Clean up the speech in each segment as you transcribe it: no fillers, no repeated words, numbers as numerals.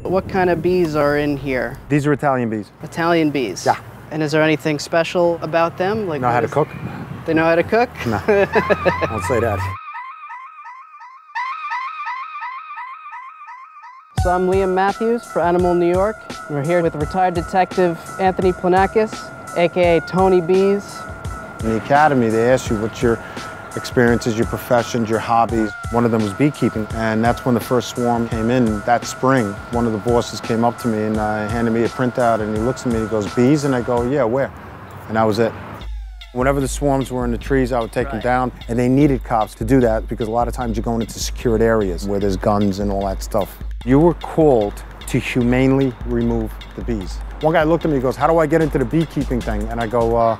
What kind of bees are in here? These are Italian bees. Italian bees? Yeah. And is there anything special about them? Like, know how to cook? They know how to cook? No, I'll say that. So I'm Liam Matthews for Animal New York. We're here with retired detective Anthony Planakis, aka Tony Bees. In the academy, they ask you what's your experiences, your professions, your hobbies. One of them was beekeeping, and that's when the first swarm came in that spring. One of the bosses came up to me and handed me a printout, and he looks at me and he goes, "Bees?" And I go, "Yeah, where?" And that was it. Whenever the swarms were in the trees, I would take them down, and they needed cops to do that because a lot of times you're going into secured areas where there's guns and all that stuff. You were called to humanely remove the bees. One guy looked at me and goes, "How do I get into the beekeeping thing?" And I go,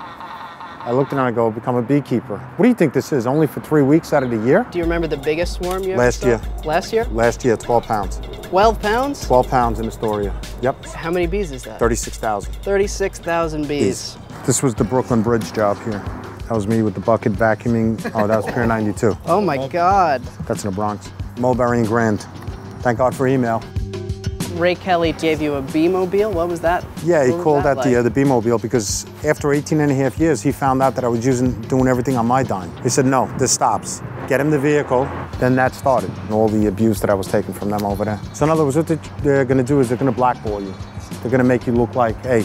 I looked at him and I go, "Become a beekeeper." What do you think this is? Only for 3 weeks out of the year? Do you remember the biggest swarm you ever Last saw? year. Last year? Last year, 12 pounds. 12 pounds? 12 pounds in Astoria. Yep. How many bees is that? 36,000. 36,000 bees. This was the Brooklyn Bridge job here. That was me with the bucket vacuuming. Oh, that was Pier 92. Oh my God. That's in the Bronx. Mulberry and Grand. Thank God for email. Ray Kelly gave you a bee-mobile? What was that? Yeah, he called that like? the bee-mobile because after 18 and a half years, he found out that I was doing everything on my dime. He said, "No, this stops. Get him the vehicle." Then that started, and all the abuse that I was taking from them over there. So in other words, what they're gonna do is they're gonna blackball you. They're gonna make you look like, hey,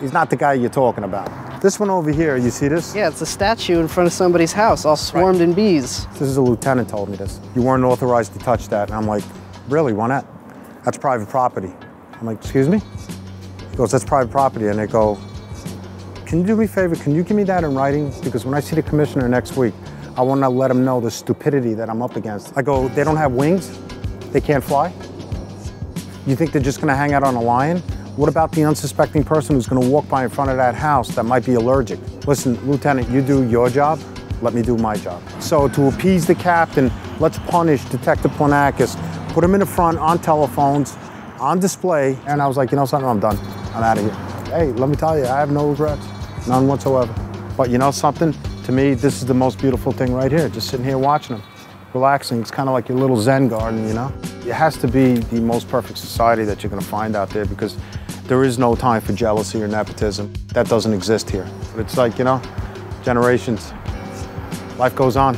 he's not the guy you're talking about. This one over here, you see this? Yeah, it's a statue in front of somebody's house, all swarmed in bees. This is a lieutenant told me this. You weren't authorized to touch that. And I'm like, really, why not? That's private property. I'm like, excuse me? He goes, that's private property. And they go, can you do me a favor? Can you give me that in writing? Because when I see the commissioner next week, I want to let him know the stupidity that I'm up against. I go, they don't have wings? They can't fly? You think they're just going to hang out on a lion? What about the unsuspecting person who's going to walk by in front of that house that might be allergic? Listen, Lieutenant, you do your job, let me do my job. So to appease the captain, let's punish Detective Planakis, put him in the front on telephones, on display, and I was like, you know something, I'm done. I'm out of here. Hey, let me tell you, I have no regrets, none whatsoever. But you know something? To me, this is the most beautiful thing right here, just sitting here watching them, relaxing. It's kind of like your little Zen garden, you know? It has to be the most perfect society that you're gonna find out there because there is no time for jealousy or nepotism. That doesn't exist here. But it's like, you know, generations, life goes on.